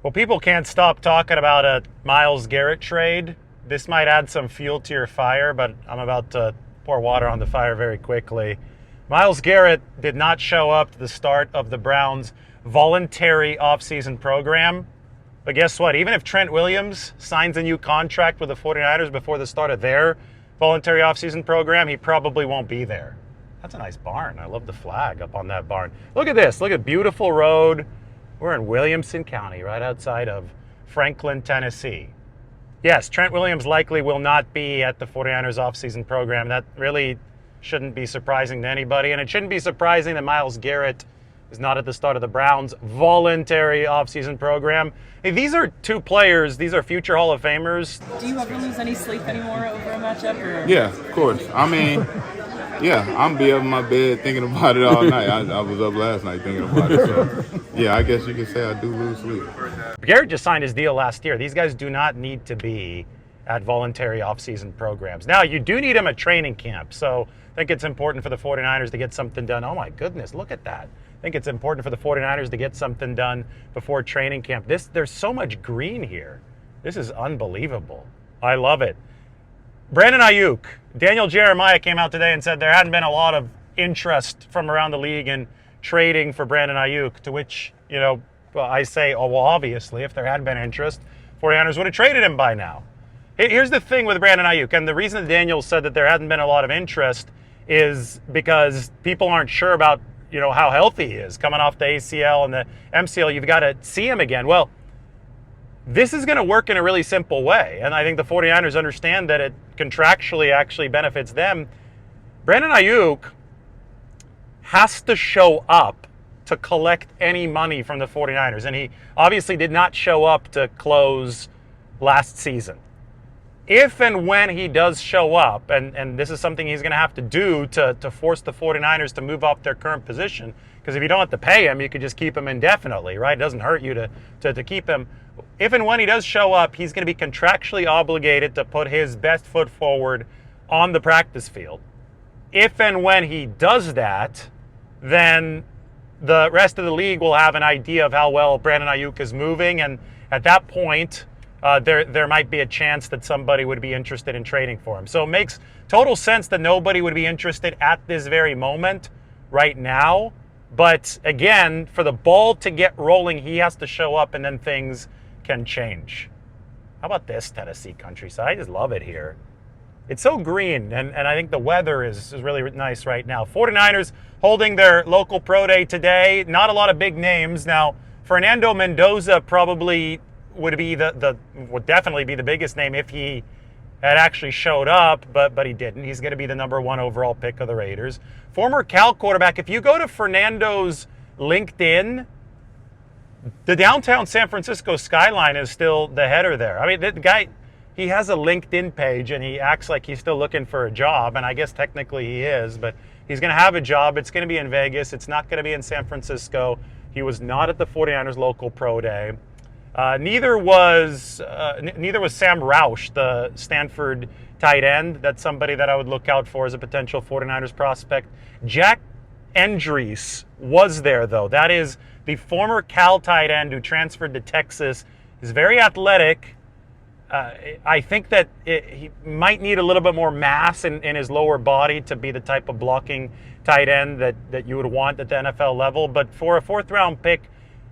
Well, people can't stop talking about a Myles Garrett trade. This might add some fuel to your fire, but I'm about to pour water on the fire very quickly. Myles Garrett did not show up to the start of the Browns' voluntary offseason program. But guess what? Even if Trent Williams signs a new contract with the 49ers before the start of their voluntary offseason program, he probably won't be there. That's a nice barn. I love the flag up on that barn. Look at this. Look at beautiful road. We're in Williamson County, right outside of Franklin, Tennessee. Yes, Trent Williams likely will not be at the 49ers offseason program. That really shouldn't be surprising to anybody, and it shouldn't be surprising that Myles Garrett is not at the start of the Browns' voluntary offseason program. Hey, these are two players. These are future Hall of Famers. Do you ever lose any sleep anymore over a matchup? Or? Yeah, of course. I mean, yeah, I'm be up in my bed thinking about it all night. I was up last night thinking about it. So, yeah, I guess you could say I do lose sleep. Garrett just signed his deal last year. These guys do not need to be at voluntary offseason programs. Now, you do need them at training camp. So I think it's important for the 49ers to get something done. Oh, my goodness, look at that. I think it's important for the 49ers to get something done before training camp. There's so much green here. This is unbelievable. I love it. Brandon Aiyuk, Daniel Jeremiah came out today and said there hadn't been a lot of interest from around the league in trading for Brandon Aiyuk, to which, well, I say, oh, well, obviously, if there had been interest, 49ers would have traded him by now. Here's the thing with Brandon Aiyuk, and the reason that Daniel said that there hadn't been a lot of interest is because people aren't sure about, how healthy he is coming off the ACL and the MCL. You've got to see him again. Well, this is going to work in a really simple way, and I think the 49ers understand that it contractually actually benefits them. Brandon Aiyuk has to show up to collect any money from the 49ers, and he obviously did not show up to close last season. If and when he does show up, and this is something he's going to have to do to force the 49ers to move off their current position, because if you don't have to pay him, you could just keep him indefinitely, right? It doesn't hurt you to keep him. If and when he does show up, he's going to be contractually obligated to put his best foot forward on the practice field. If and when he does that, then the rest of the league will have an idea of how well Brandon Aiyuk is moving, and at that point, there might be a chance that somebody would be interested in trading for him. So it makes total sense that nobody would be interested at this very moment right now. But again, for the ball to get rolling, he has to show up, and then things can change. How about this Tennessee countryside? I just love it here. It's so green, and I think the weather is really nice right now. 49ers holding their local pro day today. Not a lot of big names. Now, Fernando Mendoza probably would definitely be the biggest name if he had actually showed up, but he didn't. He's going to be the number 1 overall pick of the Raiders. Former Cal quarterback. If you go to Fernando's LinkedIn, the downtown San Francisco skyline is still the header there. I mean, the guy, he has a LinkedIn page, and he acts like he's still looking for a job, and I guess technically he is, but he's going to have a job. It's going to be in Vegas. It's not going to be in San Francisco. He was not at the 49ers local pro day. Neither was Sam Roush, the Stanford tight end. That's somebody that I would look out for as a potential 49ers prospect. Jack Endries was there, though. That is the former Cal tight end who transferred to Texas. He's very athletic. I think that he might need a little bit more mass in his lower body to be the type of blocking tight end that you would want at the NFL level. But for a 4th-round pick,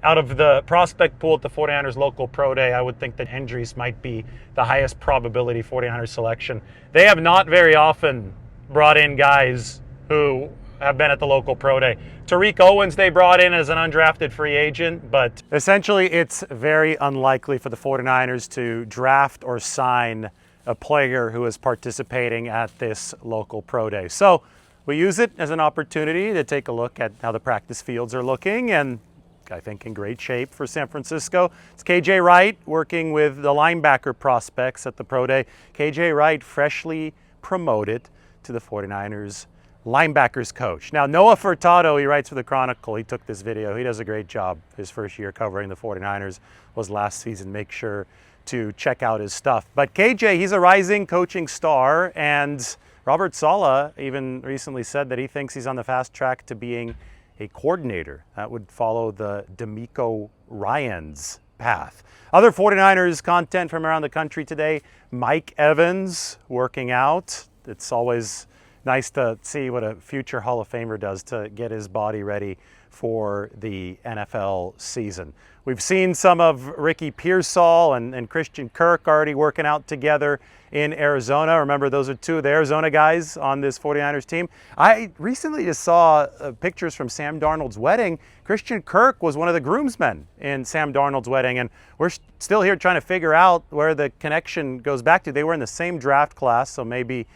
out of the prospect pool at the 49ers local pro day, I would think that Endries might be the highest probability 49ers selection. They have not very often brought in guys who have been at the local pro day. Tariq Owens they brought in as an undrafted free agent, but essentially it's very unlikely for the 49ers to draft or sign a player who is participating at this local pro day. So we use it as an opportunity to take a look at how the practice fields are looking, and I think in great shape for San Francisco. It's KJ Wright working with the linebacker prospects at the pro day. KJ Wright freshly promoted to the 49ers linebackers coach. Now, Noah Furtado, he writes for the Chronicle. He took this video. He does a great job. His first year covering the 49ers was last season. Make sure to check out his stuff. But KJ, he's a rising coaching star, and Robert Saleh even recently said that he thinks he's on the fast track to being a coordinator. That would follow the DeMeco Ryans path. Other 49ers content from around the country today, Mike Evans working out. It's always nice to see what a future Hall of Famer does to get his body ready for the NFL season. We've seen some of Ricky Pearsall and Christian Kirk already working out together in Arizona. Remember, those are two of the Arizona guys on this 49ers team. I recently just saw pictures from Sam Darnold's wedding. Christian Kirk was one of the groomsmen in Sam Darnold's wedding, and we're still here trying to figure out where the connection goes back to. They were in the same draft class, so maybe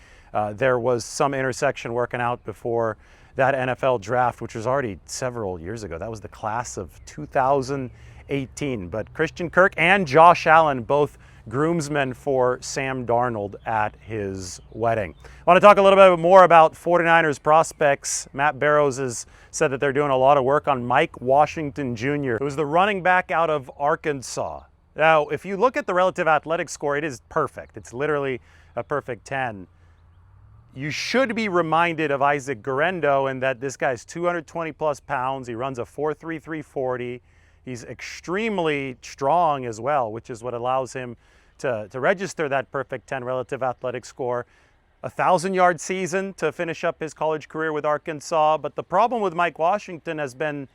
there was some intersection working out before that NFL draft, which was already several years ago. That was the class of 2018. But Christian Kirk and Josh Allen, both groomsmen for Sam Darnold at his wedding. I want to talk a little bit more about 49ers prospects. Matt Barrows has said that they're doing a lot of work on Mike Washington Jr., who's the running back out of Arkansas. Now, if you look at the relative athletic score, it is perfect. It's literally a perfect 10. You should be reminded of Isaac Guerendo in that this guy's 220 plus pounds. He runs a 4.33 340. He's extremely strong as well, which is what allows him to register that perfect 10 relative athletic score. 1,000-yard season to finish up his college career with Arkansas. But the problem with Mike Washington has been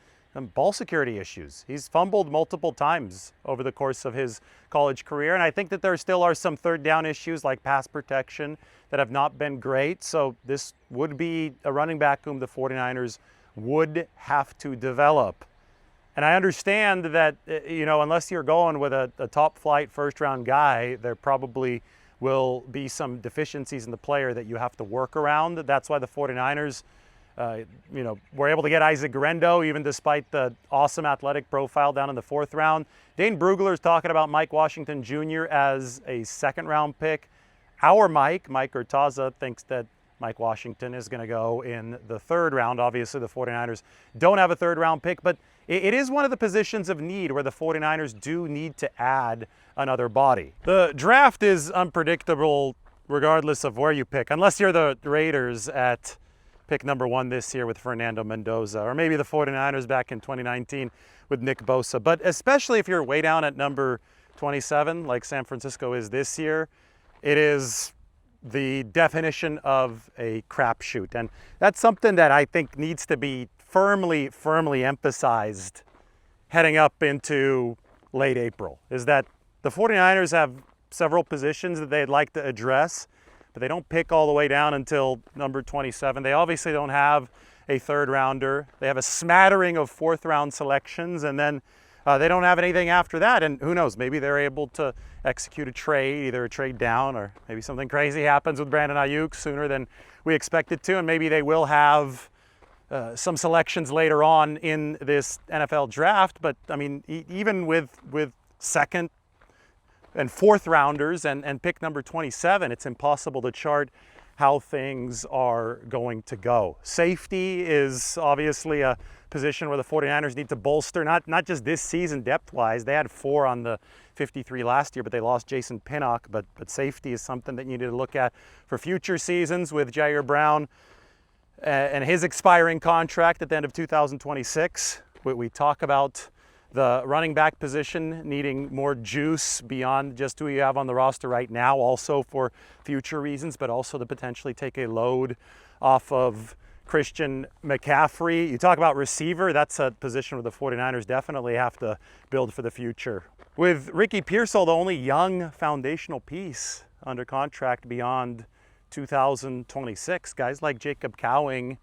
ball security issues. He's fumbled multiple times over the course of his college career, and I think that there still are some third down issues like pass protection that have not been great. So this would be a running back whom the 49ers would have to develop. And I understand that, unless you're going with a top flight first round guy, there probably will be some deficiencies in the player that you have to work around. That's why the 49ers were able to get Isaac Guerendo, even despite the awesome athletic profile down in the 4th round. Dane Brugler's talking about Mike Washington Jr. as a 2nd-round pick. Our Mike Urtaza, thinks that Mike Washington is going to go in the 3rd round. Obviously, the 49ers don't have a 3rd-round pick, but it is one of the positions of need where the 49ers do need to add another body. The draft is unpredictable regardless of where you pick, unless you're the Raiders at pick number 1 this year with Fernando Mendoza, or maybe the 49ers back in 2019 with Nick Bosa. But especially if you're way down at number 27, like San Francisco is this year, it is the definition of a crapshoot. And that's something that I think needs to be firmly emphasized heading up into late April, is that the 49ers have several positions that they'd like to address, but they don't pick all the way down until number 27. They obviously don't have a 3rd rounder. They have a smattering of 4th round selections, and then they don't have anything after that. And who knows, maybe they're able to execute a trade, either a trade down, or maybe something crazy happens with Brandon Aiyuk sooner than we expected to, and maybe they will have some selections later on in this NFL draft. But I mean, even with 2nd and 4th rounders and pick number 27, it's impossible to chart how things are going to go. Safety is obviously a position where the 49ers need to bolster, not just this season depth-wise. They had 4 on the 53 last year, but they lost Jason Pinnock. But safety is something that you need to look at for future seasons with Jair Brown and his expiring contract at the end of 2026. We talk about the running back position needing more juice beyond just who you have on the roster right now, also for future reasons, but also to potentially take a load off of Christian McCaffrey. You talk about receiver, that's a position where the 49ers definitely have to build for the future. With Ricky Pearsall, the only young foundational piece under contract beyond 2026, guys like Jacob Cowing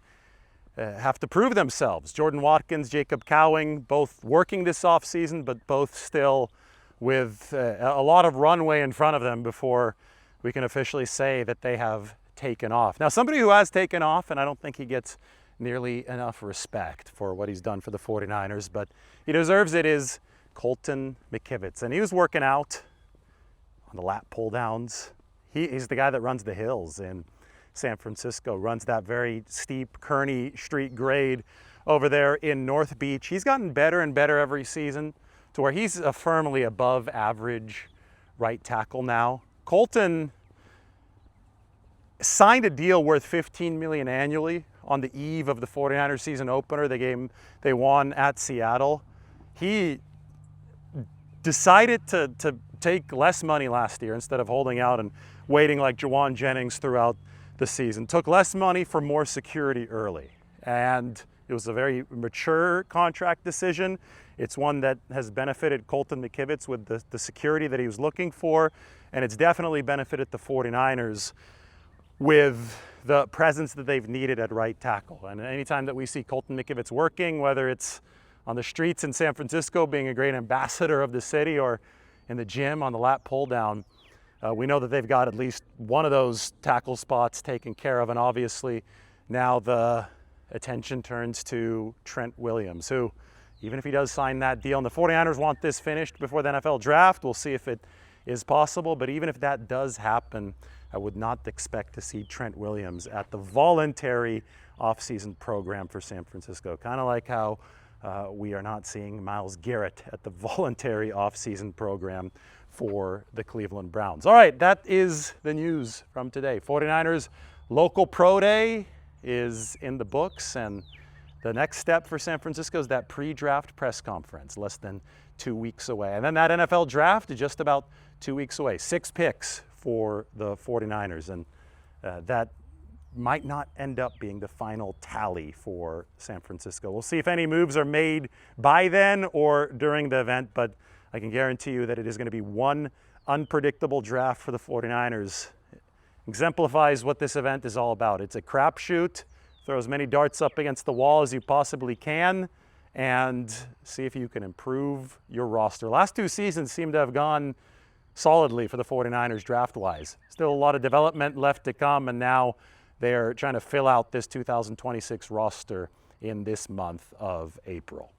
have to prove themselves. Jordan Watkins, Jacob Cowing, both working this offseason, but both still with a lot of runway in front of them before we can officially say that they have taken off. Now, somebody who has taken off, and I don't think he gets nearly enough respect for what he's done for the 49ers, but he deserves it, is Colton McKivitz. And he was working out on the lat pull downs. He's the guy that runs the hills in San Francisco, runs that very steep Kearney Street grade over there in North Beach. He's gotten better and better every season to where he's a firmly above average right tackle now. Colton signed a deal worth $15 million annually on the eve of the 49ers season opener, the game they won at Seattle. He decided to take less money last year instead of holding out and waiting like Jawan Jennings throughout the season. Took less money for more security early. And it was a very mature contract decision. It's one that has benefited Colton McKivitz with the security that he was looking for. And it's definitely benefited the 49ers with the presence that they've needed at right tackle. And anytime that we see Colton McKivitz working, whether it's on the streets in San Francisco being a great ambassador of the city or in the gym on the lat pull down, we know that they've got at least one of those tackle spots taken care of. And obviously now the attention turns to Trent Williams, who, even if he does sign that deal, and the 49ers want this finished before the NFL draft, we'll see if it is possible. But even if that does happen, I would not expect to see Trent Williams at the voluntary offseason program for San Francisco. Kind of like how we are not seeing Myles Garrett at the voluntary offseason program for the Cleveland Browns. All right, that is the news from today. 49ers local pro day is in the books, and the next step for San Francisco is that pre-draft press conference, less than 2 weeks away. And then that NFL draft is just about 2 weeks away. 6 picks for the 49ers, and that might not end up being the final tally for San Francisco. We'll see if any moves are made by then or during the event, but I can guarantee you that it is going to be one unpredictable draft for the 49ers. Exemplifies what this event is all about. It's a crapshoot. Throw as many darts up against the wall as you possibly can and see if you can improve your roster. Last 2 seasons seem to have gone solidly for the 49ers draft-wise. Still a lot of development left to come, and now they're trying to fill out this 2026 roster in this month of April.